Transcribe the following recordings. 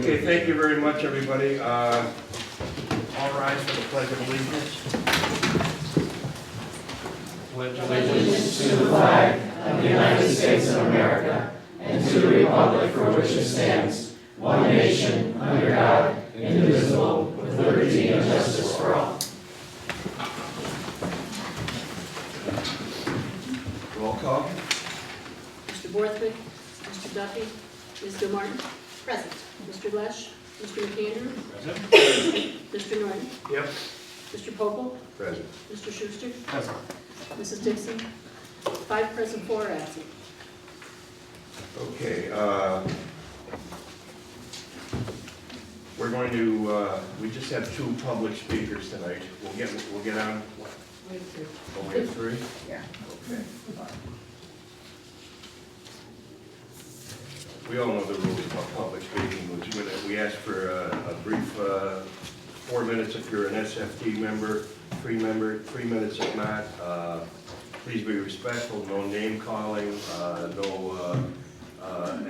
Okay, thank you very much, everybody. All rise for the Pledge of Allegiance. Pledge of Allegiance to the flag of the United States of America and to the republic for which it stands, one nation, under God, indivisible, with liberty and justice for all. Roll call. Mr. Borthwick, Mr. Duffy, Ms. Gilmartin. Present. Mr. Lesh, Mr. McAndrew, Present. Mr. Norton, Yep. Mr. Popel, Present. Mr. Schuster, Present. Mrs. Dixon. 5 present, 4 absent. Okay, we're going to, we just have 2 public speakers tonight. We'll get on, what? Oh, we have 3? Yeah. Okay. We all know the rules about public speaking. We ask for a brief 4 minutes if you're an SFT member, 3 minutes if not. Please be respectful, no name calling, no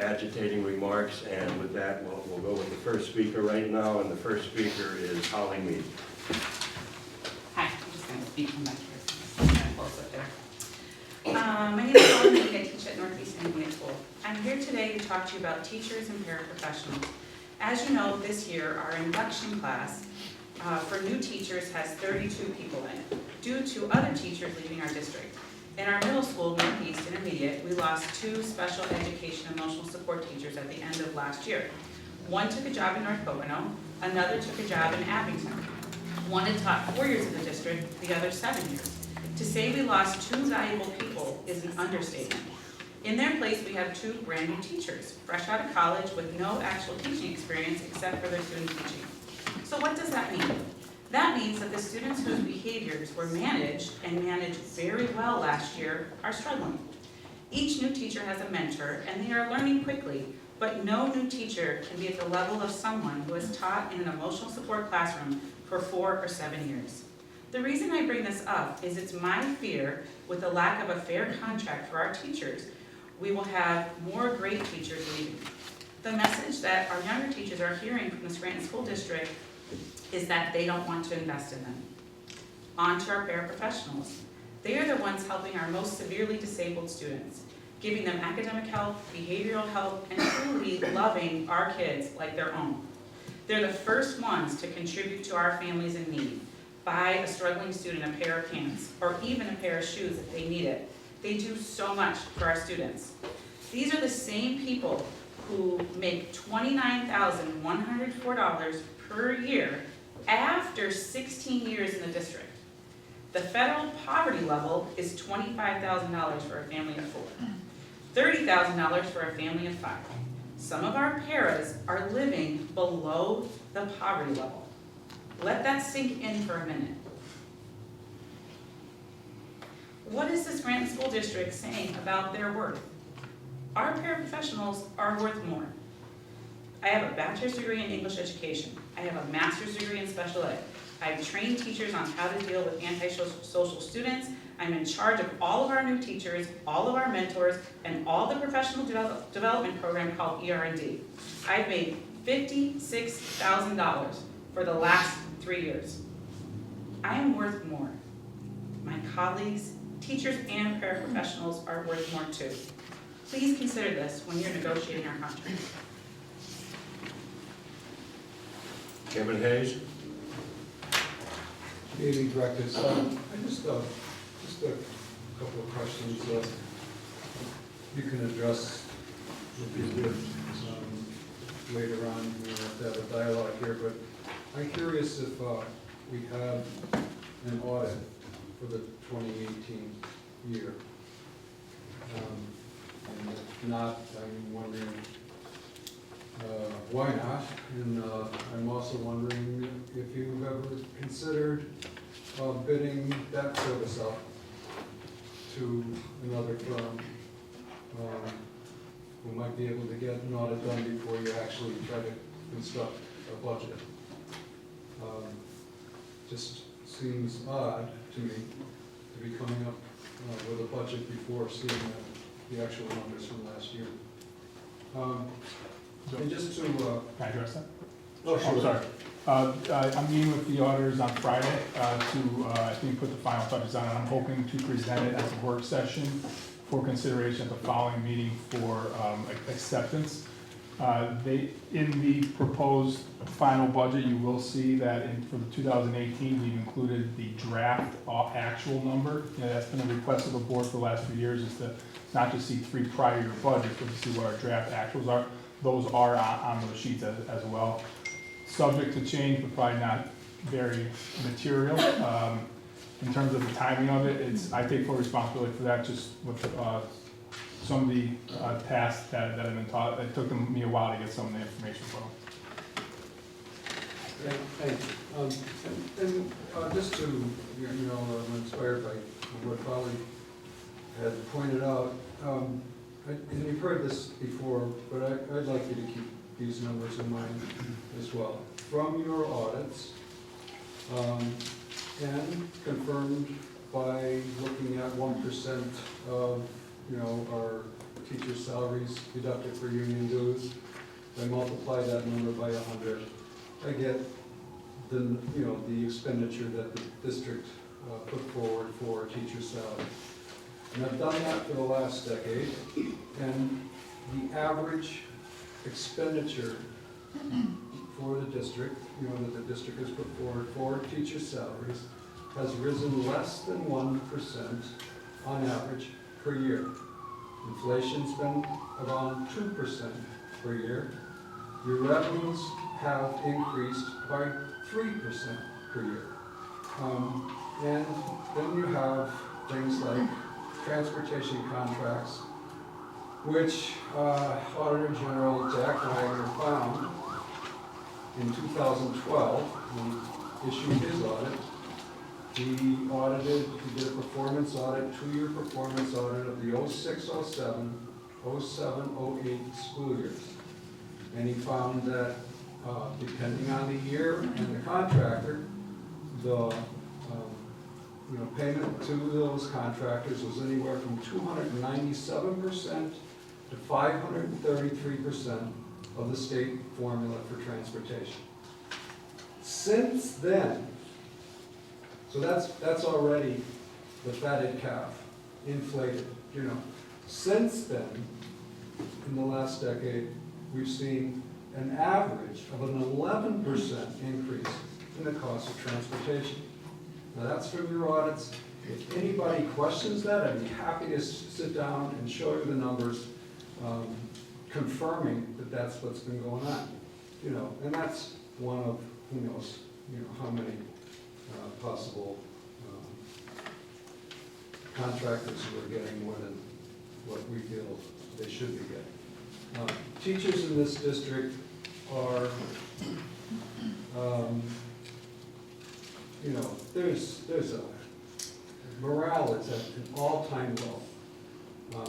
agitating remarks, and with that, we'll go with the first speaker right now, and the first speaker is Holly Mead. Hi, I'm just going to speak from back here. So I'm kind of close up there. My name is Holly Mead. I teach at Northeast Indian School. I'm here today to talk to you about teachers and paraprofessionals. As you know, this year our induction class for new teachers has 32 people in it, due to other teachers leaving our district. In our middle school, Northeast Intermediate, we lost 2 special education emotional support teachers at the end of last year. One took a job in North Pocono, another took a job in Abington. One had taught 4 years in the district, the other 7 years. To say we lost 2 valuable people is an understatement. In their place, we have 2 brand new teachers, fresh out of college with no actual teaching experience except for their student teaching. So what does that mean? That means that the students whose behaviors were managed and managed very well last year are struggling. Each new teacher has a mentor and they are learning quickly, but no new teacher can be at the level of someone who has taught in an emotional support classroom for 4 or 7 years. The reason I bring this up is it's my fear, with the lack of a fair contract for our teachers, we will have more great teachers leaving. The message that our younger teachers are hearing from the Scranton School District is that they don't want to invest in them. On to our paraprofessionals. They are the ones helping our most severely disabled students, giving them academic help, behavioral help, and truly loving our kids like their own. They're the first ones to contribute to our families in need. Buy a struggling student a pair of pants, or even a pair of shoes if they need it. They do so much for our students. These are the same people who make $29,104 per year after 16 years in the district. The federal poverty level is $25,000 for a family of 4, $30,000 for a family of 5. Some of our paras are living below the poverty level. Let that sink in for a minute. What is the Scranton School District saying about their worth? Our paraprofessionals are worth more. I have a bachelor's degree in English education. I have a master's degree in special ed. I've trained teachers on how to deal with antisocial students. I'm in charge of all of our new teachers, all of our mentors, and all the professional development program called ER&D. I've made $56,000 for the last 3 years. I am worth more. My colleagues, teachers, and paraprofessionals are worth more too. Please consider this when you're negotiating our contract. Kevin Hayes. Good evening, directors. I just a couple of questions you can address would be good later on. We have to have a dialogue here, but I'm curious if we have an audit for the 2018 year. And if not, I'm wondering why not? And I'm also wondering if you've ever considered bidding that service up to another firm who might be able to get an audit done before you actually try to construct a budget. Just seems odd to me to be coming up with a budget before seeing the actual numbers from last year. And just to, Can I address that? oh, sure. I'm sorry. I'm meeting with the auditors on Friday to, I think, put the final touches on it. I'm hoping to present it as a work session for consideration at the following meeting for acceptance. In the proposed final budget, you will see that for the 2018, we've included the draft actual number. You know, that's been a request of the board for the last few years, is to not just see 3 prior year budgets, but to see what our draft actuals are. Those are on those sheets as well. Subject to change, but probably not very material. In terms of the timing of it, I take full responsibility for that, just with some of the tasks that have been taught. It took me a while to get some of the information from them. Thank you. And just to, I'm inspired by what Polly had pointed out, and you've heard this before, but I'd like you to keep these numbers in mind as well. From your audits, and confirmed by looking at 1% of, our teachers' salaries deducted for union dues, I multiply that number by 100, I get the expenditure that the district put forward for teacher salary. And I've done that for the last decade, and the average expenditure for the district, that the district has put forward for teacher salaries has risen less than 1% on average per year. Inflation's been around 2% per year. Your revenues have increased by 3% per year. And then you have things like transportation contracts, which Auditor General Jack Wagner found in 2012 when he issued his audit. He did a performance audit, 2-year performance audit of the 06-07, 07-08 school years. And he found that depending on the year and the contractor, the payment to those contractors was anywhere from 297% to 533% of the state formula for transportation. Since then, so that's already the fatted calf, inflated, Since then, in the last decade, we've seen an average of an 11% increase in the cost of transportation. Now that's from your audits. If anybody questions that, I'd be happy to sit down and show you the numbers, confirming that that's what's been going on. And that's one of, who knows, how many possible contractors who are getting more than what we feel they should be getting. Teachers in this district are, there's a morale is at an all-time low.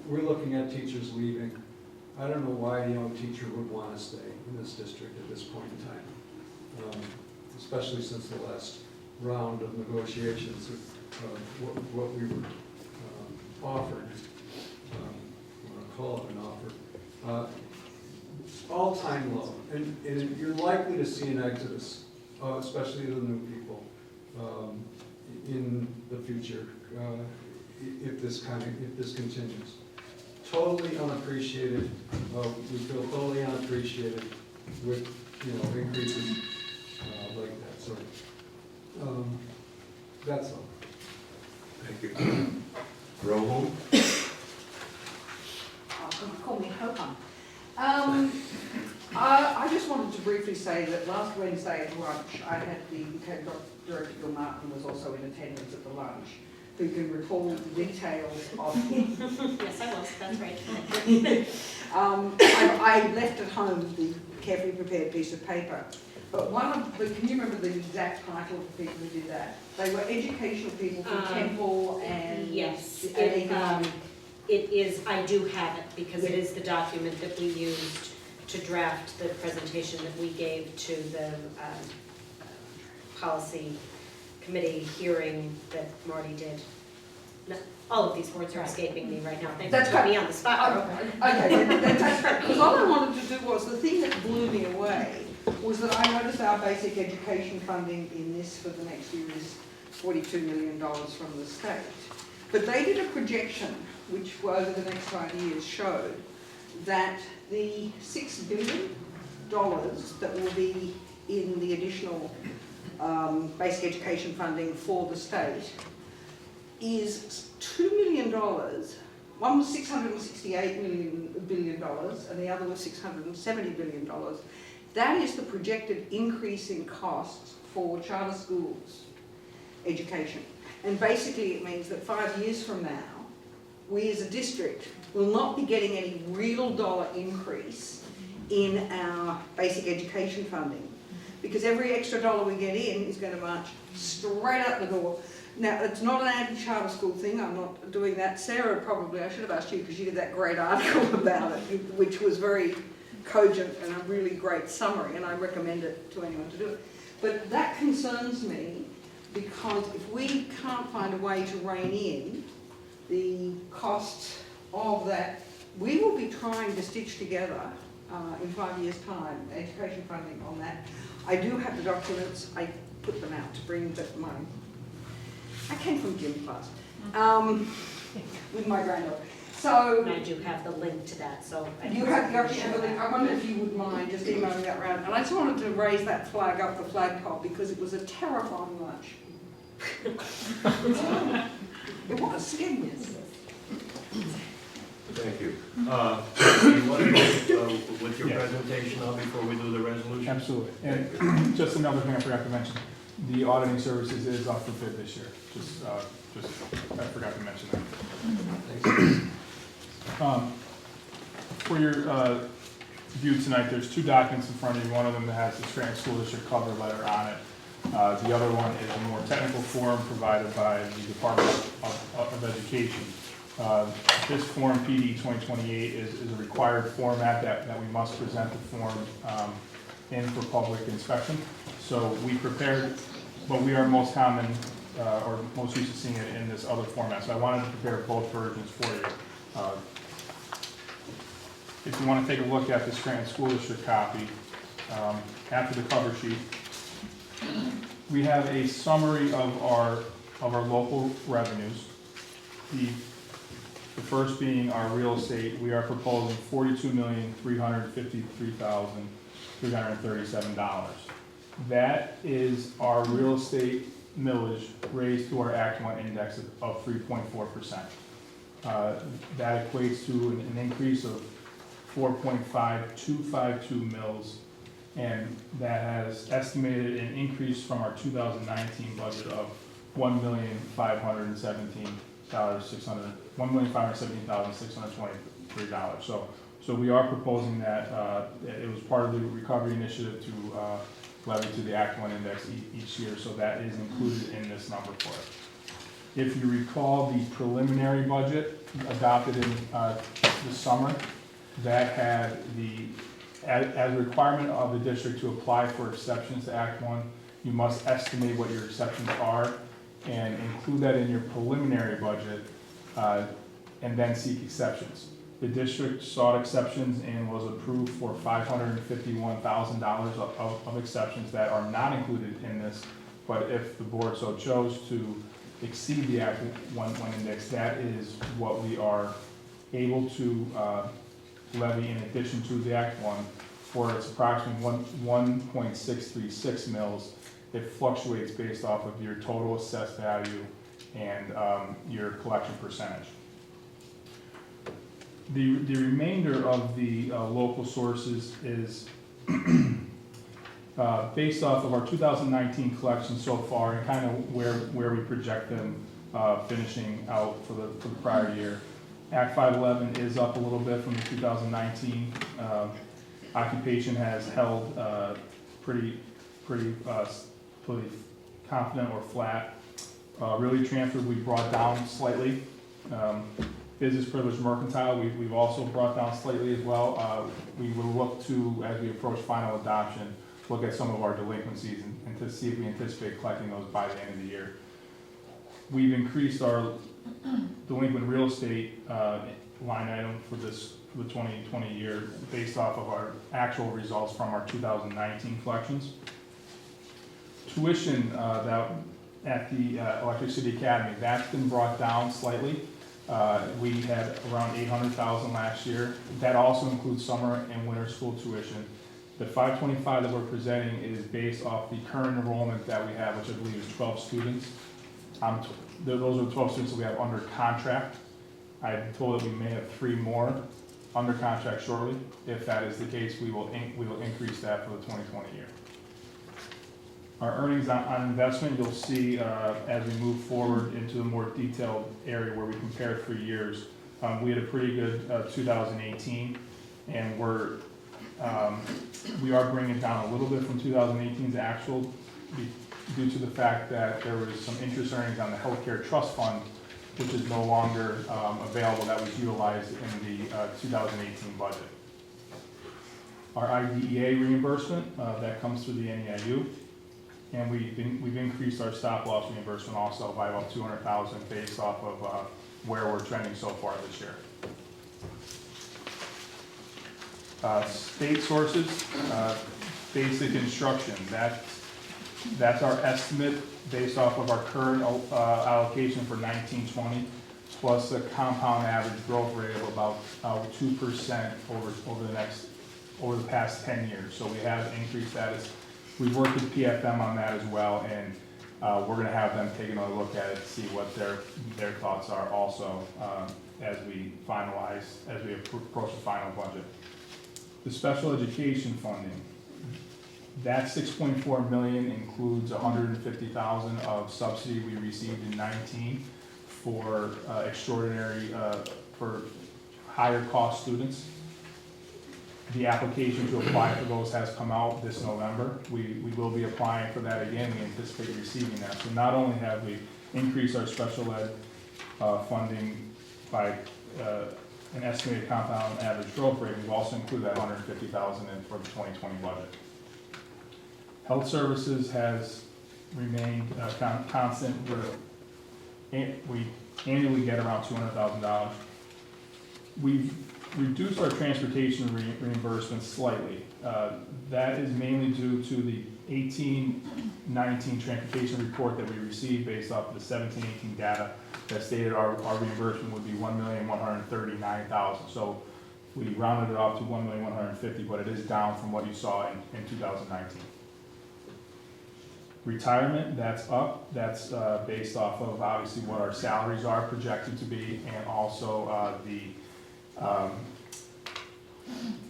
We're looking at teachers leaving. I don't know why a young teacher would want to stay in this district at this point in time, especially since the last round of negotiations of what we were offered. I want to call it an offer. All-time low, and you're likely to see an exodus, especially the new people, in the future if this continues. Totally unappreciated. We feel totally unappreciated with increases like that. So that's all. Thank you. Roll. Call me Hope. I just wanted to briefly say that last Wednesday at lunch, I had the Director Bill Martin was also in attendance at the lunch, who can recall the details of Yes, I was, that's right. I left at home the carefully prepared piece of paper, but can you remember the exact title of the people who did that? They were educational people from Temple and Yes, and economic. it is, I do have it, because it is the document that we used to draft the presentation that we gave to the policy committee hearing that Marty did All of these words are escaping me right now. Thanks That's for putting me on the spot. Okay, that's great, because all I wanted to do was, the thing that blew me away was that I noticed our basic education funding in this for the next year is $42 million from the state. But they did a projection, which over the next 5 years showed that the $6 billion that will be in the additional basic education funding for the state is $2 million. One was $668 billion, and the other was $670 billion. That is the projected increase in costs for charter schools education. And basically it means that 5 years from now, we as a district will not be getting any real dollar increase in our basic education funding, because every extra dollar we get in is going to march straight out the door. Now, it's not an anti-charter school thing, I'm not doing that. Sarah, probably, I should have asked you, because you did that great article about it, which was very cogent and a really great summary, and I recommend it to anyone to do it. But that concerns me, because if we can't find a way to rein in the costs of that, we will be trying to stitch together in 5 years' time education funding on that. I do have the documents, I put them out to bring mine. I came from gym class with my granddaughter. So And I do have the link to that, so. you have the option. I wonder if you would mind just emailing that round. And I just wanted to raise that flag up the flagpole because it was a terrifying lunch. It was, scared me. Thank you. You want to go with your Yeah. presentation now before we do the resolution? Absolutely. And just another thing I forgot to mention, the auditing services is up for bid this year. Just I forgot to mention that. For your view tonight, there's two documents in front of you. One of them has the Scranton School District cover letter on it. The other one is a more technical form provided by the Department of Education. This form, PD 2028, is a required format that we must present the form in for public inspection. So we prepared, but we are most common, or most used to seeing it in this other format. So I wanted to prepare both versions for you. If you want to take a look at the Scranton School District copy, after the cover sheet, we have a summary of our local revenues. The first being our real estate. We are proposing $42,353,337. That is our real estate millage raised to our Act 1 index of 3.4%. That equates to an increase of 4.5252 mils, and that has estimated an increase from our 2019 budget of $1,517,623. So we are proposing that. It was part of the recovery initiative to levy to the Act 1 index each year, so that is included in this number for it. If you recall, the preliminary budget adopted in the summer, that had as a requirement of the district to apply for exceptions to Act 1, you must estimate what your exceptions are and include that in your preliminary budget, and then seek exceptions. The district sought exceptions and was approved for $551,000 of exceptions that are not included in this, but if the board so chose to exceed the Act 1 index, that is what we are able to levy in addition to the Act 1, for it's approximately 1.636 mils. It fluctuates based off of your total assessed value and your collection percentage. The remainder of the local sources is based off of our 2019 collection so far and kind of where we project them finishing out for the prior year. Act 511 is up a little bit from the 2019. Occupation has held pretty confident or flat. Really transferred, we brought down slightly. Business privilege mercantile, we've also brought down slightly as well. We will look to, as we approach final adoption, look at some of our delinquencies and to see if we anticipate collecting those by the end of the year. We've increased our delinquent real estate line item for the 2020 year based off of our actual results from our 2019 collections. Tuition that at the Electric City Academy, that's been brought down slightly. We had around $800,000 last year. That also includes summer and winter school tuition. The 525 that we're presenting is based off the current enrollment that we have, which I believe is 12 students. Those are the 12 students that we have under contract. I'm told that we may have 3 more under contract shortly. If that is the case, we will increase that for the 2020 year. Our earnings on investment, you'll see as we move forward into a more detailed area where we compared for years. We had a pretty good 2018, and we are bringing it down a little bit from 2018's actual due to the fact that there was some interest earnings on the healthcare trust fund, which is no longer available, that was utilized in the 2018 budget. Our IDEA reimbursement, that comes through the NEIU, and we've increased our stop loss reimbursement also by about $200,000 based off of where we're trending so far this year. State sources, basic instruction, that's our estimate based off of our current allocation for 1920, plus a compound average growth rate of about 2% over the past 10 years. So we have increased that. We've worked with PFM on that as well, and we're going to have them take another look at it to see what their thoughts are also as we approach the final budget. The special education funding, that $6.4 million includes $150,000 of subsidy we received in 19 for for higher cost students. The application to apply for those has come out this November. We will be applying for that again. We anticipate receiving that. So not only have we increased our special ed funding by an estimated compound average growth rate, we've also included that $150,000 in for the 2020 budget. Health services has remained constant. We annually get around $200,000. We've reduced our transportation reimbursement slightly. That is mainly due to the 18-19 transportation report that we received based off of the 17-18 data that stated our reimbursement would be $1,139,000. So we rounded it off to $1,150,000, but it is down from what you saw in 2019. Retirement, that's up. That's based off of obviously what our salaries are projected to be, and also the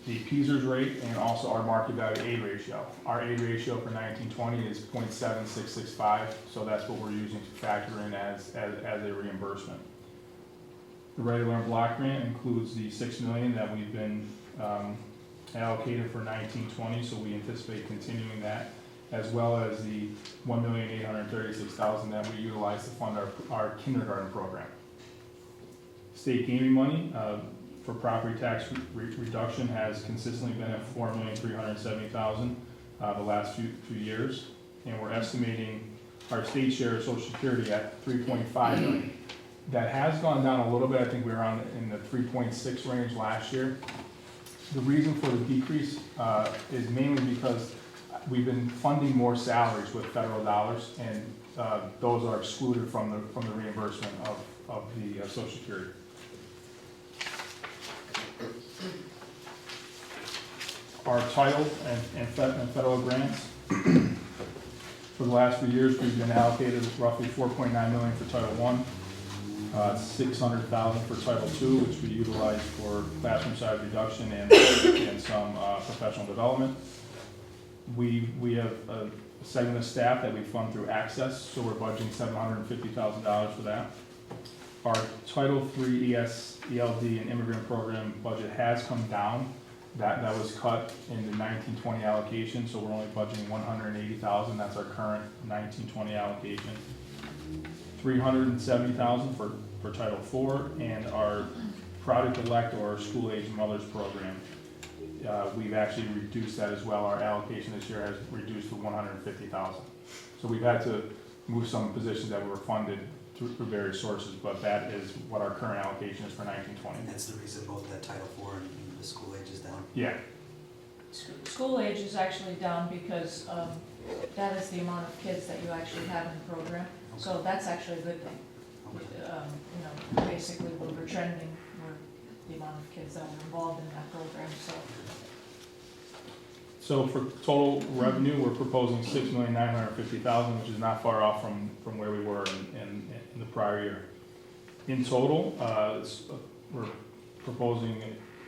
PSERS rate, and also our market value aid ratio. Our aid ratio for 1920 is 0.7665, so that's what we're using to factor in as a reimbursement. The regular and block grant includes the $6 million that we've been allocated for 1920, so we anticipate continuing that, as well as the $1,836,000 that we utilize to fund our kindergarten program. State gaming money for property tax reduction has consistently been at $4,370,000 the last few years, and we're estimating our state share of Social Security at $3.5 million. That has gone down a little bit. I think we were in the 3.6 range last year. The reason for the decrease is mainly because we've been funding more salaries with federal dollars, and those are excluded from the reimbursement of the Social Security. Our title and federal grants. For the last few years, we've been allocated roughly $4.9 million for Title I, $600,000 for Title II, which we utilize for classroom size reduction and some professional development. We have a segment of staff that we fund through Access, so we're budgeting $750,000 for that. Our Title III ELD and immigrant program budget has come down. That was cut in the 1920 allocation, so we're only budgeting $180,000. That's our current 1920 allocation. $370,000 for Title IV, and our Product Elect or School Age Mothers program. We've actually reduced that as well. Our allocation this year has reduced to $150,000. So we've had to move some positions that were funded through various sources, but that is what our current allocation is for 1920. And that's the reason both that Title IV and the school age is down. Yeah, School age is actually down because that is the amount of kids that you actually have in the program. So that's actually a good thing. Okay. You know, basically we're trending with the amount of kids that were involved in that program, so. so for total revenue, we're proposing $6,950,000, which is not far off from where we were in the prior year. In total, we're proposing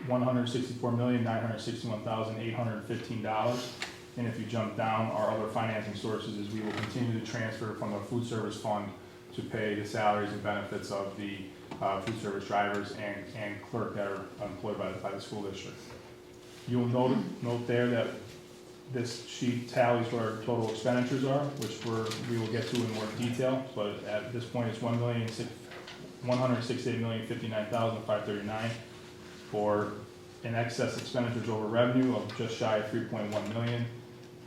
$164,961,815. And if you jump down, our other financing sources is we will continue to transfer from the food service fund to pay the salaries and benefits of the food service drivers and clerk that are employed by the school district. You'll note there that this sheet tallies what our total expenditures are, which we will get to in more detail, but at this point it's $168,059,539 for an excess expenditures over revenue of just shy of $3.1 million.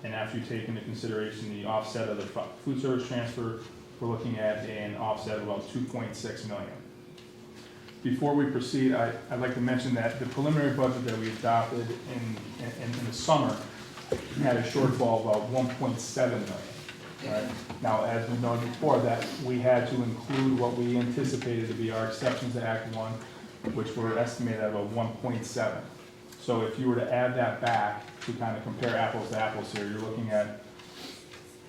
And after you take into consideration the offset of the food service transfer, we're looking at an offset of about $2.6 million. Before we proceed, I'd like to mention that the preliminary budget that we adopted in the summer had a shortfall of about $1.7 million. Right? Now, as we noted before, that we had to include what we anticipated to be our exceptions to Act 1, which were estimated at about 1.7. So if you were to add that back to kind of compare apples to apples here, you're looking at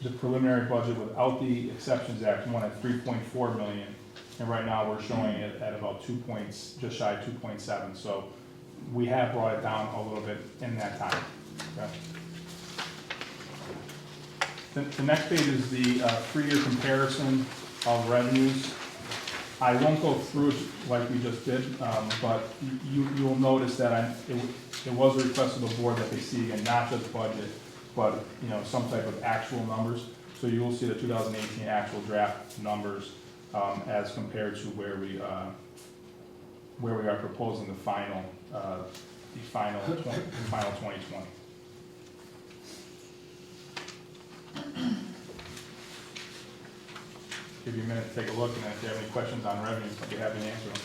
the preliminary budget without the exceptions to Act 1 at 3.4 million. And right now we're showing it at about just shy of 2.7. So we have brought it down a little bit in that time. Okay. The next page is the 3-year comparison of revenues. I won't go through it like we just did, but you'll notice that it was a request of the board that they see again, not just budget, but some type of actual numbers. So you will see the 2018 actual draft numbers as compared to where we are proposing the final 2020. Give you a minute to take a look, and then if you have any questions on revenues, I'll be happy to answer them.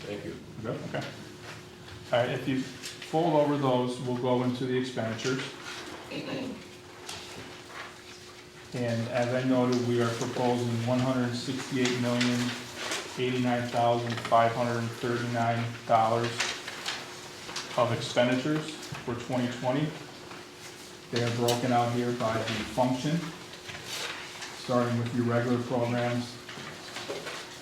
Thank you. Good? Okay. All right, if you fold over those, we'll go into the expenditures. And as I noted, we are proposing $168,089,539 of expenditures for 2020. They are broken out here by the function, starting with your regular programs.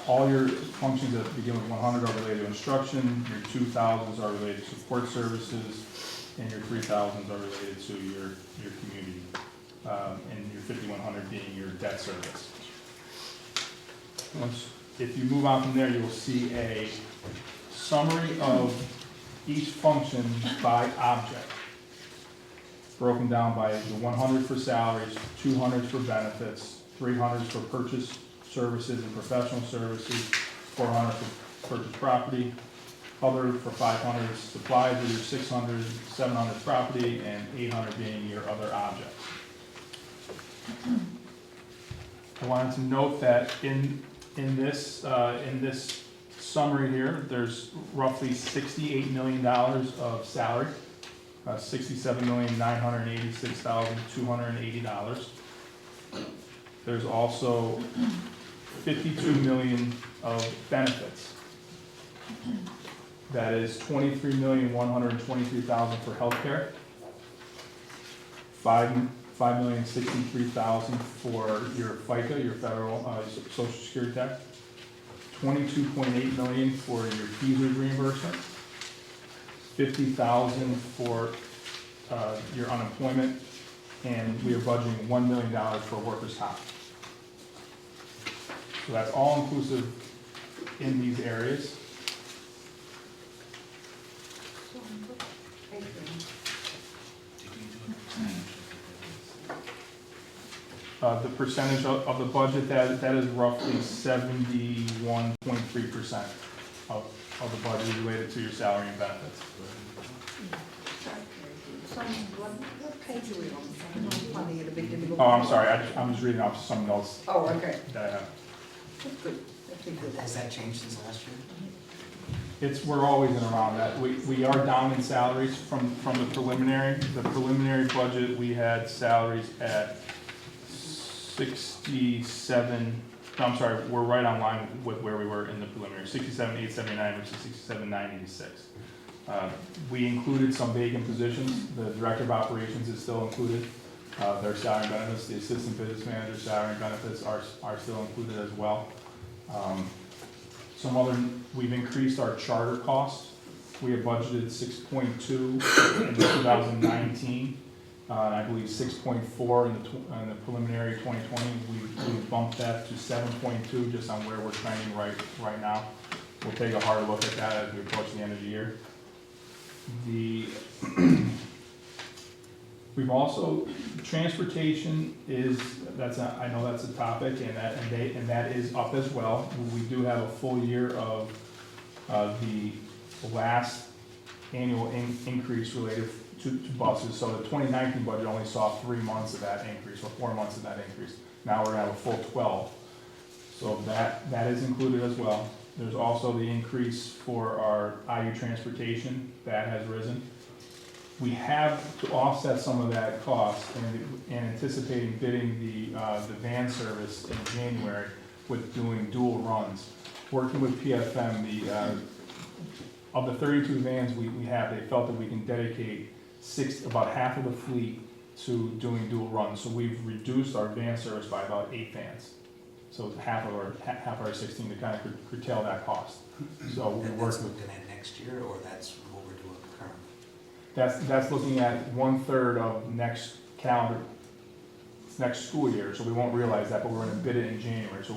All your functions that begin with 100 are related to instruction, your 2,000s are related to support services, and your 3,000s are related to your community, and your 5,100 being your debt service. If you move on from there, you'll see a summary of each function by object, broken down by the 100 for salaries, 200 for benefits, 300 for purchase services and professional services, 400 for purchase property, other for 500 supplies, or your 600, 700 property, and 800 being your other objects. I wanted to note that in this summary here, there's roughly $68 million of salary, $67,986,280. There's also $52 million of benefits. That is $23,123,000 for healthcare, $5,063,000 for your FICA, your federal Social Security tax, $22.8 million for your fees reimbursement, $50,000 for your unemployment, and we are budgeting $1 million for workers' comp. So that's all inclusive in these areas. The percentage of the budget, that is roughly 71.3% of the budget related to your salary and benefits. what page are we on? I'm finding it a bit difficult. Oh, I'm sorry, I'm just reading off some notes Oh, okay, that I have. that's good, that's good. Has that changed since last year? We're always in around that. We are down in salaries from the preliminary. The preliminary budget, we had salaries at 67, no, I'm sorry, we're right on line with where we were in the preliminary, 67,879 versus 67,986. We included some vacant positions. The director of operations is still included. Their salary and benefits, the assistant business manager's salary and benefits are still included as well. We've increased our charter costs. We have budgeted 6.2 in 2019, and I believe 6.4 in the preliminary 2020. We bumped that to 7.2 just on where we're trending right now. We'll take a hard look at that as we approach the end of the year. We've also, transportation I know that's a topic, and that is up as well. We do have a full year of the last annual increase related to buses. So the 2019 budget only saw 3 months of that increase, or 4 months of that increase. Now we're gonna have a full 12. So that is included as well. There's also the increase for our IU transportation, that has risen. We have to offset some of that cost and anticipating bidding the van service in January with doing dual runs. Working with PFM, of the 32 vans we have, they felt that we can dedicate about half of the fleet to doing dual runs. So we've reduced our van service by about 8 vans. So half of our 16 to kind of curtail that cost. So we And work that's with. looking at next year, or that's what we're doing currently? That's looking at 1/3 of next school year, so we won't realize that, but we're gonna bid it in January. So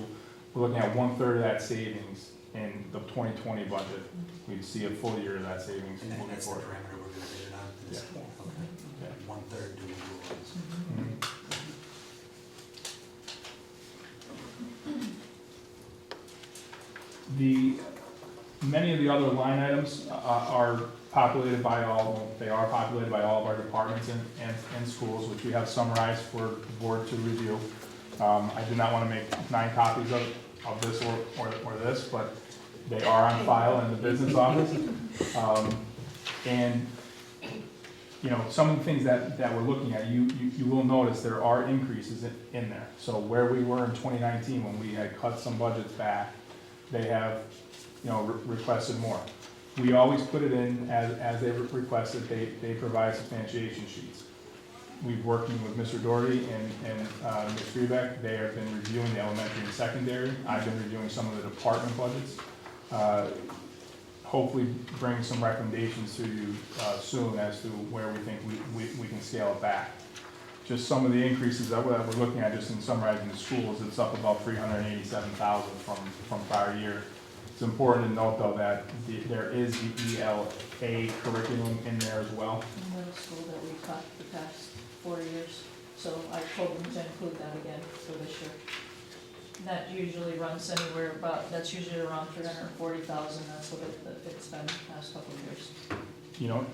we're looking at 1/3 of that savings in the 2020 budget. We'd see a full year of that savings And then moving that's the forward. parameter we're gonna bid it on? Yeah. Okay. Yeah. 1/3 doing dual runs. Mhm. Many of the other line items are populated by all of our departments and schools, which we have summarized for the board to review. I do not want to make 9 copies of this or this, but they are on file in the business office. And, you know, some of the things that we're looking at, you will notice there are increases in there. So where we were in 2019, when we had cut some budgets back, they have, you know, requested more. We always put it in as they requested. They provide substantiation sheets. We've working with Mr. Doherty and Ms. Freebeck. They have been reviewing the elementary and secondary. I've been reviewing some of the department budgets. Hopefully bring some recommendations to you soon as to where we think we can scale it back. Just some of the increases that we're looking at, just in summarizing the schools, it's up about $387,000 from prior year. It's important to note, though, that there is the ELA curriculum in there as well. In middle school that we cut the past 4 years, so I told them to include that again for this year. That usually runs anywhere about, that's usually around 340,000, that's what it's been the past couple of years. You know,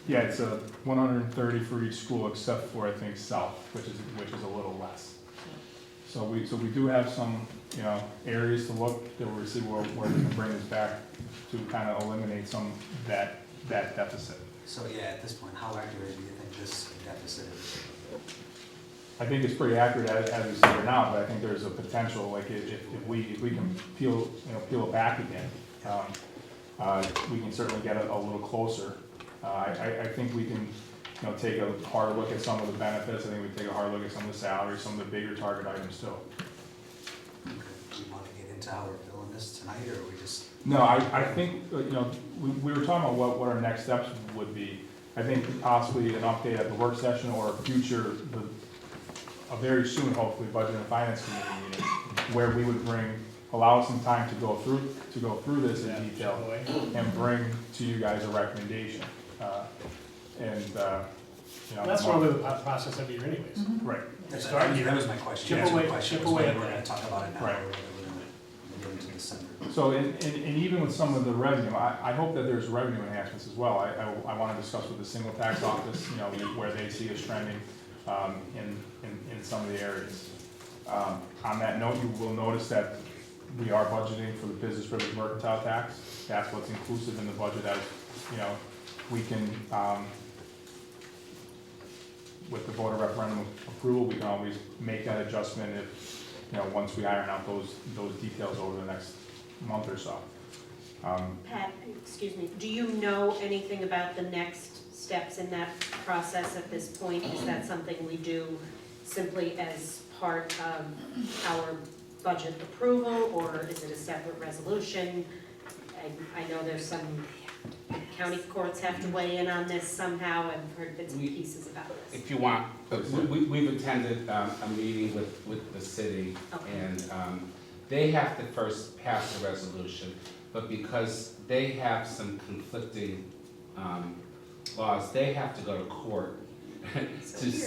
it's a 130 for each school except for, I think, South, which is a little less. So we do have some, you know, areas to look, that we'll see where we can bring this back to kind of eliminate some that deficit. So yeah, at this point, how accurate do you think this deficit is? I think it's pretty accurate as we see it now, but I think there's a potential, like if we can peel it back again, we can certainly get a little closer. I think we can, you know, take a hard look at some of the benefits. I think we take a hard look at some of the salaries, some of the bigger target items too. Do we want to get into how we're filling this tonight, or are we just? No, I think, you know, we were talking about what our next steps would be. I think possibly an update at the work session or a very soon, hopefully, Budget and Finance Committee meeting, where we would allow some time to go through this in detail and bring to you guys a recommendation. You know. That's normally the process every year anyways. Right. That was my question. Chip That's my away- question. chip Was away whether at we're that. gonna talk about it now, or Right. whether we're gonna get into December. So, and even with some of the revenue, I hope that there's revenue enhancements as well. I want to discuss with the single tax office, where they see us trending in some of the areas. On that note, you will notice that we are budgeting for the business privilege mercantile tax. That's what's inclusive in the budget as, we can, with the voter referendum approval, we can always make that adjustment if, once we iron out those details over the next month or so. Pat, excuse me, do you know anything about the next steps in that process at this point? Is that something we do simply as part of our budget approval, or is it a separate resolution? I know there's some county courts have to weigh in on this somehow. I've heard bits and pieces about this. If you want, we've attended a meeting with the city, Okay. and they have to first pass a resolution, but because they have some conflicting laws, they have to go to court.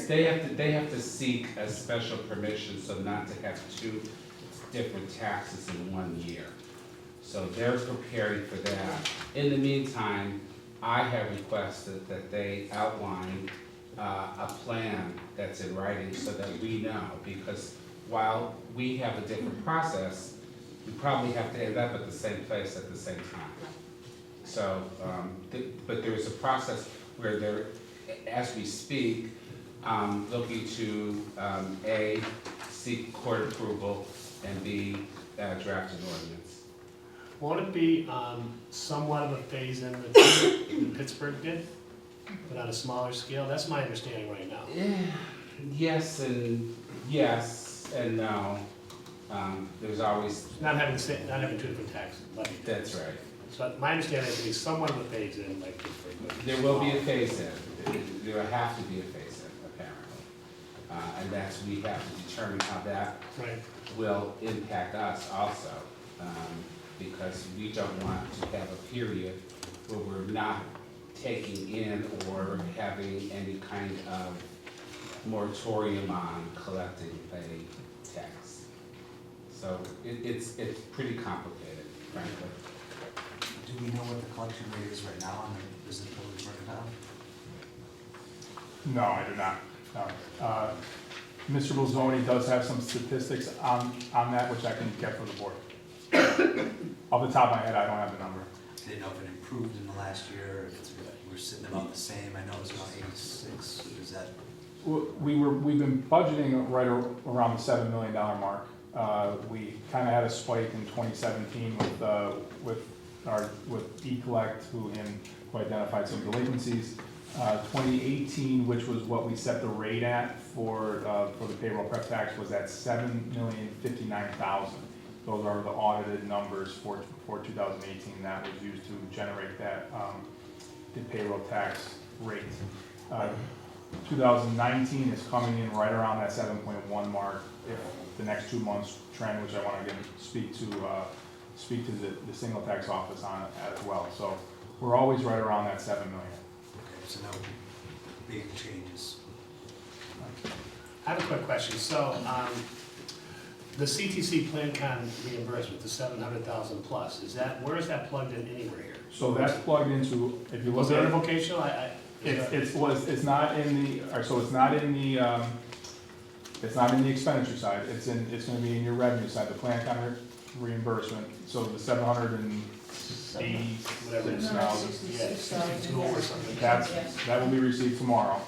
They have to seek a special permission so not to have two different taxes in 1 year. So they're preparing for that. In the meantime, I have requested that they outline a plan that's in writing so that we know, because while we have a different process, we probably have to end up at the same place at the same time. So, but there is a process where they're, as we speak, looking to A, seek court approval, and B, draft an ordinance. Won't it be somewhat of a phase-in that Pittsburgh did, but on a smaller scale? That's my understanding right now. Yes and no. There's always, Not having two different tax levies. that's right. So my understanding is to be somewhat of a phase-in like Pittsburgh. but There will be a phase-in. There will have to be a phase-in, apparently. And that's, we have to determine how that Right. will impact us also. Because we don't want to have a period where we're not taking in or having any kind of moratorium on collecting a tax. So it's pretty complicated, frankly. Do we know what the collection rate is right now on the business privilege mercantile? No, I do not. No. Mr. Bolzoni does have some statistics on that, which I can get for the board. Off the top of my head, I don't have the number. I didn't know if it improved in the last year, if we're sitting about the same. I know it was about 86. Is that? We've been budgeting right around the $7 million mark. We kind of had a spike in 2017 with eCollect, who identified some delinquencies. 2018, which was what we set the rate at for the payroll prep tax, was at $7,059,000. Those are the audited numbers for 2018 that was used to generate that the payroll tax rate. 2019 is coming in right around that 7.1 mark. If the next 2 months trend, which I want to again speak to the single tax office on as well. So we're always right around that 7 million. Okay, so no big changes. I have a quick question. So, the CTC PlanCon reimbursement, the 700,000 plus, where is that plugged in anywhere here? So that's plugged into, if you Was look it at under it, vocational? it's not in the expenditure side. It's going to be in your revenue side, the PlanCon reimbursement. So the 780, Whatever it is. Yeah, 62 or something. that will be received tomorrow.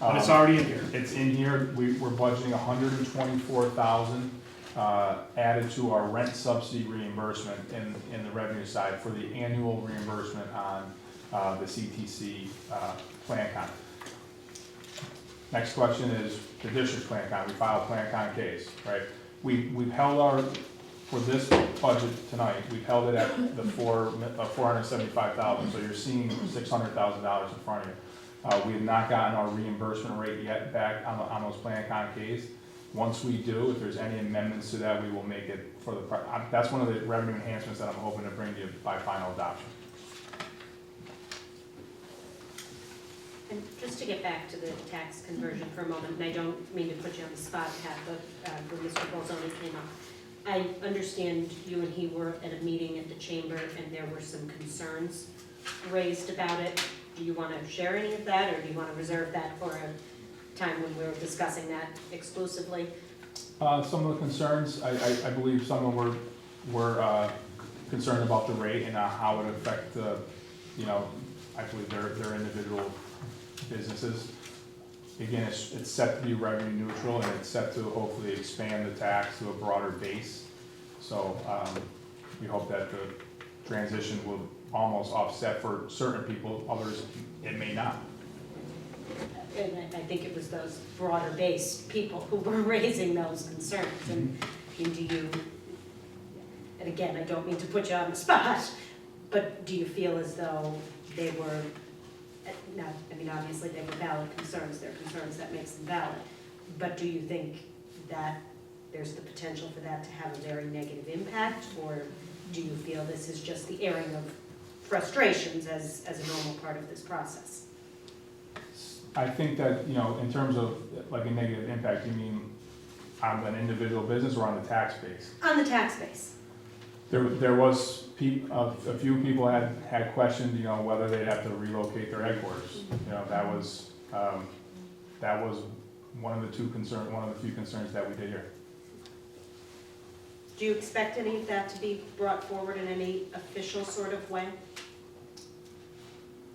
But it's already in here. It's in here. We're budgeting 124,000 added to our rent subsidy reimbursement in the revenue side for the annual reimbursement on the CTC PlanCon. Next question is the district PlanCon. We filed a PlanCon case, right? We've held for this budget tonight, we've held it at the 475,000. So you're seeing $600,000 in front of you. We have not gotten our reimbursement rate yet back on those PlanCon case. Once we do, if there's any amendments to that, we will make it for that's one of the revenue enhancements that I'm hoping to bring to you by final adoption. And just to get back to the tax conversion for a moment, and I don't mean to put you on the spot, Pat, but when Mr. Bolzoni came up, I understand you and he were at a meeting at the chamber and there were some concerns raised about it. Do you want to share any of that, or do you want to reserve that for a time when we're discussing that exclusively? Some of the concerns, I believe some of them were concerned about the rate and how it would affect the, you know, I believe their individual businesses. Again, it's set to be revenue neutral, and it's set to hopefully expand the tax to a broader base. So we hope that the transition will almost offset for certain people, others it may not. And I think it was those broader based people who were raising those concerns. And do you, and again, I don't mean to put you on the spot, but do you feel as though they were, not, I mean, obviously they were valid concerns, they're concerns that makes them valid, but do you think that there's the potential for that to have a very negative impact, or do you feel this is just the airing of frustrations as a normal part of this process? I think that, you know, in terms of like a negative impact, you mean on an individual business or on the tax base? On the tax base. There was a few people had questioned, you know, whether they'd have to relocate their headquarters. You know, that was one of the few concerns that we did hear. Do you expect any of that to be brought forward in any official sort of way?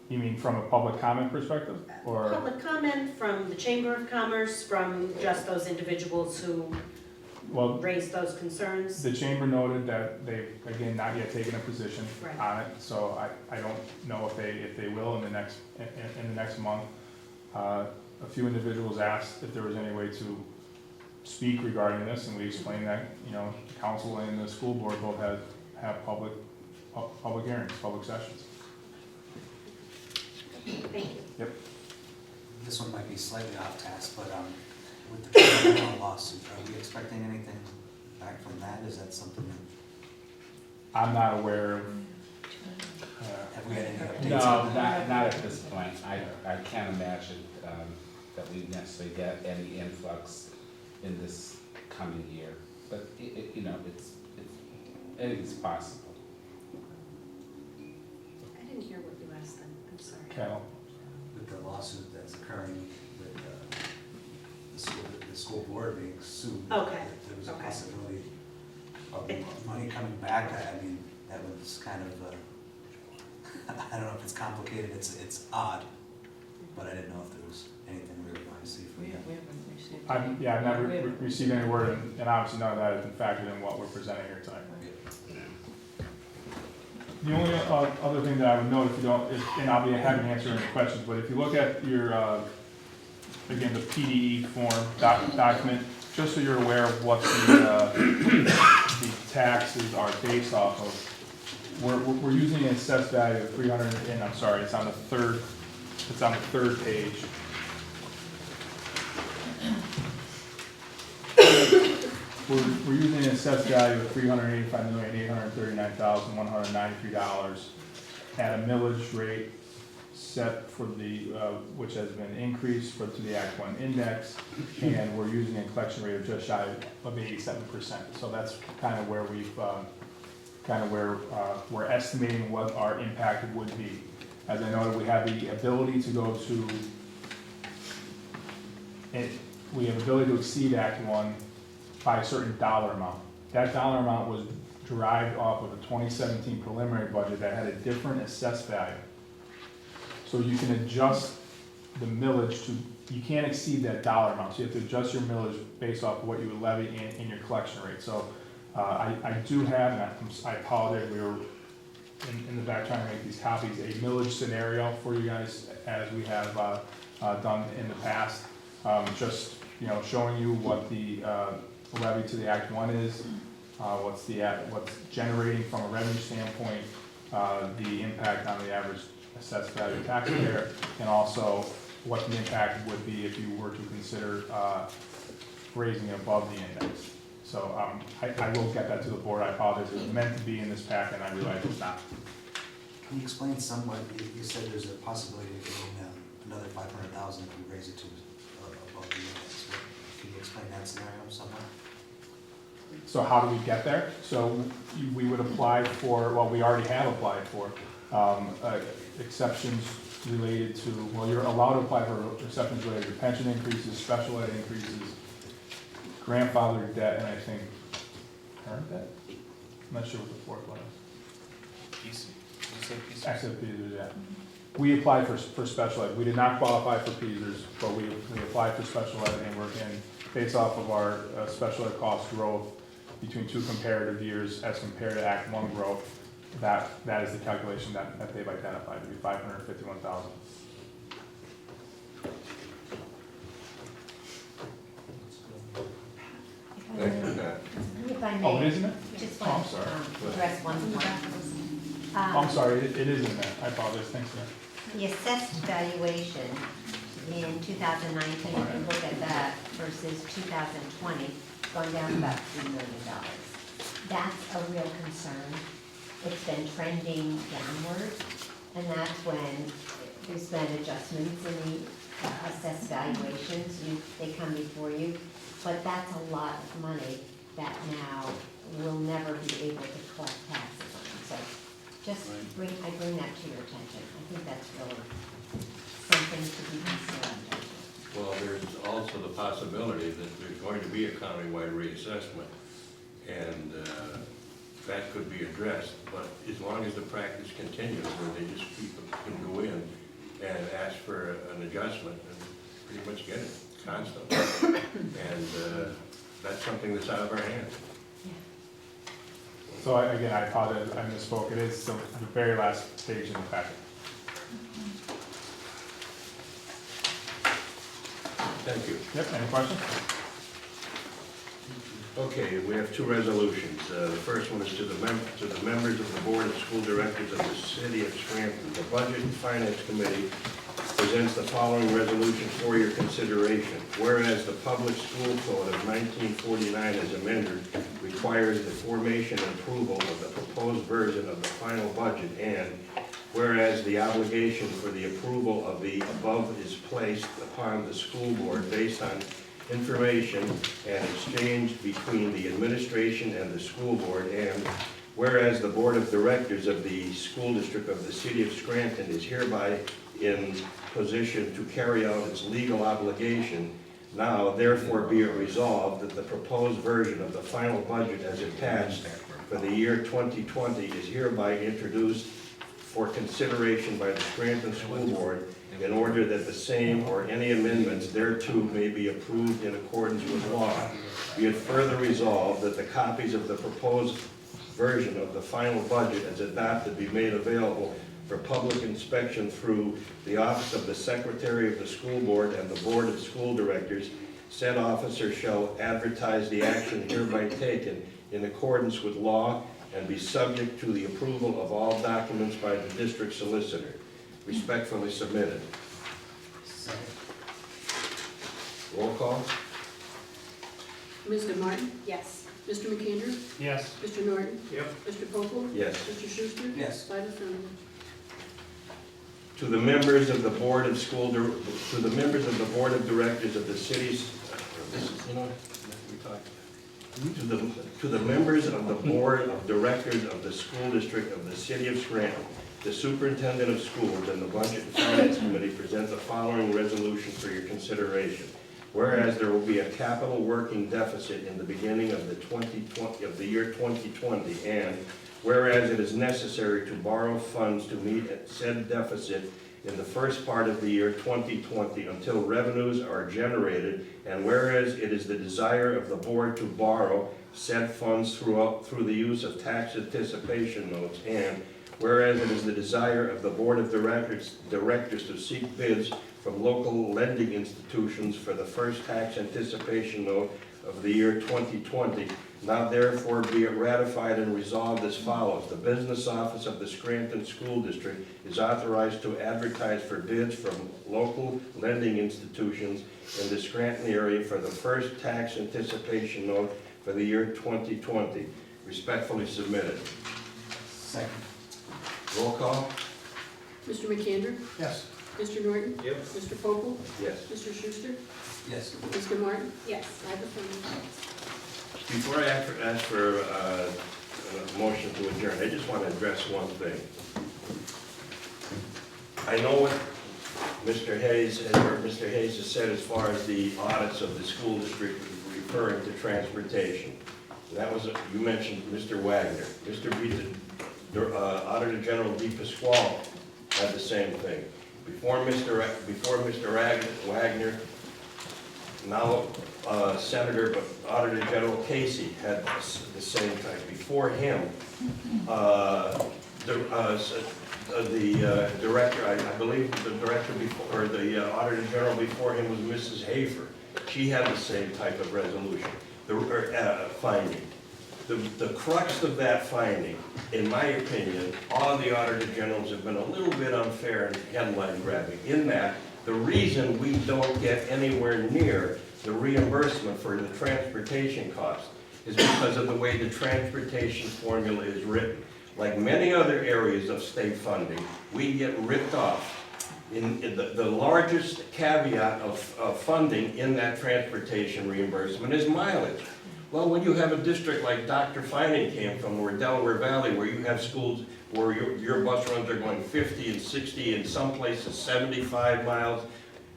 You mean from a public comment perspective, or? Public comment from the Chamber of Commerce, from just those individuals who Well, raised those concerns? the chamber noted that they've, again, not yet taken a position Right. on it, so I don't know if they will in the next month. A few individuals asked if there was any way to speak regarding this, and we explained that, you know, the council and the school board both have public hearings, public sessions. Thank you. Yep. This one might be slightly off task, but with the criminal lawsuit, are we expecting anything back from that? Is that something that, I'm not aware of, have we had any updates No, on that? not at this point. I can't imagine that we necessarily get any influx in this coming year. But, you know, anything's possible. I didn't hear what you asked them, I'm sorry. Cal. With the lawsuit that's occurring with the school board being sued. Okay, There was a okay. possibility of money coming back. I mean, that was kind of, I don't know if it's complicated, it's odd, but I didn't know if there was anything we were going to see from them. I've never received any word, and obviously none of that has been factored in what we're presenting here tonight. The only other thing that I would note, if you don't, and I'll be happy to answer any questions, but if you look at your, again, the PDE form document, just so you're aware of what the taxes are based off of, we're using an assessed value of 300, and I'm sorry, it's on the third page. We're using an assessed value of $385,839,193 at a millage rate set for the, which has been increased to the Act 1 index, and we're using a collection rate of just shy of 87%. So that's kind of where we're estimating what our impact would be. As I noted, we have the ability to go to, we have the ability to exceed Act 1 by a certain dollar amount. That dollar amount was derived off of a 2017 preliminary budget that had a different assessed value. So you can adjust the millage to, you can't exceed that dollar amount, so you have to adjust your millage based off of what you would levy in your collection rate. So I do have, and I apologize, we were in the back trying to make these copies, a millage scenario for you guys as we have done in the past. Just, you know, showing you what the levy to the Act 1 is, what's generating from a revenue standpoint, the impact on the average assessed value taxpayer, and also what the impact would be if you were to consider raising it above the index. So I will get that to the board. I apologize. It was meant to be in this packet, and I realize it's not. Can you explain somewhat, you said there's a possibility of getting another 500,000 if we raise it to above the index. Can you explain that scenario somewhat? So how do we get there? So we would apply for, well, we already have applied for exceptions related to, well, you're allowed to apply for exceptions related to pension increases, special ed increases, grandfathered debt, and I think current debt? I'm not sure what the fourth one is. Except Peters, yeah. We applied for special ed. We did not qualify for Peters, but we applied for special ed, and we're in, based off of our special ed cost growth between 2 comparative years as compared to Act 1 growth, that is the calculation that they've identified to be $551,000. Thank you, Matt. If I Oh, it may, is in there? just Oh, want I'm to sorry. address one point. Oh, I'm sorry, it is in there. I apologize, thanks, sir. The assessed valuation in 2019, if you look at that versus 2020, going down about $3 million. That's a real concern. It's been trending downward, and that's when there's been adjustments in the assessed valuations. They come before you, but that's a lot of money that now will never be able to collect taxes on. So just I bring that to your attention. I think that's really something to be concerned with. Well, there's also the possibility that there's going to be a countywide reassessment, and that could be addressed, but as long as the practice continues, where they just can go in and ask for an adjustment and pretty much get it constantly. And that's something that's out of our hands. So again, I apologize, I misspoke. It is the very last page in the packet. Thank you. Yep, any questions? Okay, we have 2 resolutions. The first one is to the members of the Board of School Directors of the City of Scranton. The Budget and Finance Committee presents the following resolution for your consideration. Whereas the Public School Code of 1949 as amended requires the formation and approval of the proposed version of the final budget, and whereas the obligation for the approval of the above is placed upon the school board based on information and exchange between the administration and the school board, and whereas the Board of Directors of the School District of the City of Scranton is hereby in position to carry out its legal obligation, now therefore be it resolved that the proposed version of the final budget as attached for the year 2020 is hereby introduced for consideration by the Scranton School Board in order that the same or any amendments thereto may be approved in accordance with law. Be it further resolved that the copies of the proposed version of the final budget as adopted be made available for public inspection through the Office of the Secretary of the School Board and the Board of School Directors. Said officer shall advertise the action hereby taken in accordance with law and be subject to the approval of all documents by the district solicitor. Respectfully submitted. Roll call? Ms. Martin? Yes. Mr. McAndrew? Yes. Mr. Norton? Yep. Mr. Pople? Yes. Mr. Schuster? Yes. 5 affirmative. To the members of the Board of Directors of the city's, to the members of the Board of Directors of the School District of the City of Scranton, the Superintendent of Schools and the Budget and Finance Committee present the following resolution for your consideration. Whereas there will be a capital working deficit in the beginning of the year 2020, and whereas it is necessary to borrow funds to meet said deficit in the first part of the year 2020 until revenues are generated, and whereas it is the desire of the board to borrow said funds through the use of tax anticipation notes, and whereas it is the desire of the Board of Directors to seek bids from local lending institutions for the first tax anticipation note of the year 2020, now therefore be it ratified and resolved as follows. The business office of the Scranton School District is authorized to advertise for bids from local lending institutions in the Scranton area for the first tax anticipation note for the year 2020. Respectfully submitted. Second. Roll call? Mr. McAndrew? Yes. Mr. Norton? Yep. Mr. Pople? Yes. Mr. Schuster? Yes. Mr. Martin? Yes. 5 affirmative. Before I ask for a motion to adjourn, I just want to address one thing. I know what Mr. Hayes has said as far as the audits of the school district referring to transportation. That was, you mentioned Mr. Wagner. Auditor General DePasquale had the same thing. Before Mr. Wagner, now Senator, but Auditor General Casey had the same thing. Before him, the director, I believe the director before, or the Auditor General before him was Mrs. Hafer. She had the same type of resolution, finding. The crux of that finding, in my opinion, all of the Auditor Generals have been a little bit unfair and headline grabbing, in that the reason we don't get anywhere near the reimbursement for the transportation cost is because of the way the transportation formula is written. Like many other areas of state funding, we get ripped off. In the largest caveat of funding in that transportation reimbursement is mileage. Well, when you have a district like Dr. Fining came from, or Delaware Valley, where you have schools where your bus runs are going 50 and 60, in some places 75 miles,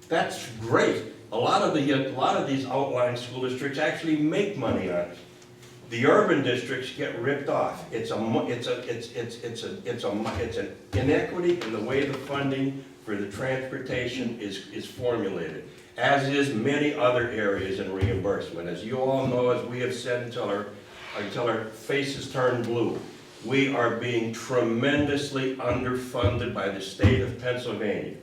that's great. A lot of these outlying school districts actually make money on it. The urban districts get ripped off. It's an inequity in the way the funding for the transportation is formulated, as is many other areas in reimbursement. As you all know, as we have said until our faces turn blue, we are being tremendously underfunded by the state of Pennsylvania.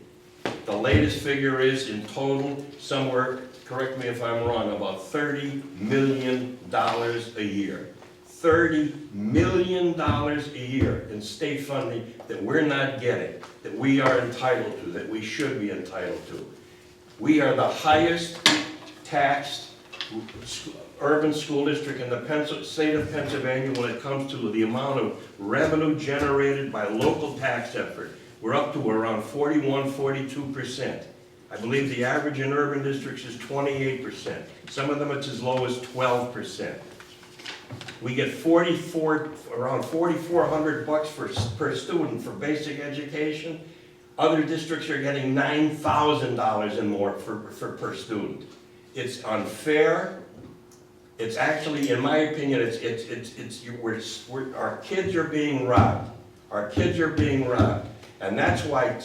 The latest figure is in total somewhere, correct me if I'm wrong, about $30 million a year. $30 million a year in state funding that we're not getting, that we are entitled to, that we should be entitled to. We are the highest taxed urban school district in the state of Pennsylvania when it comes to the amount of revenue generated by local tax effort. We're up to around 41, 42%. I believe the average in urban districts is 28%. Some of them it's as low as 12%. We get around $4,400 per student for basic education. Other districts are getting $9,000 and more per student. It's unfair. It's actually, in my opinion, our kids are being robbed. Our kids are being robbed. And that's why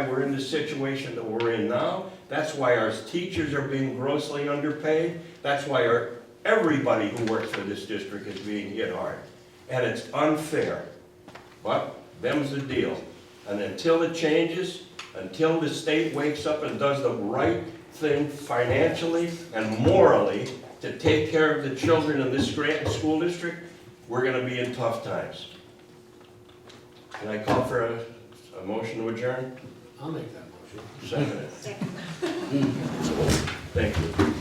we're in the situation that we're in now. That's why our teachers are being grossly underpaid. That's why everybody who works for this district is being hit hard. And it's unfair. But them's the deal. And until it changes, until the state wakes up and does the right thing financially and morally to take care of the children in this Scranton school district, we're going to be in tough times. Can I call for a motion to adjourn? I'll make that motion. Second. Thank you.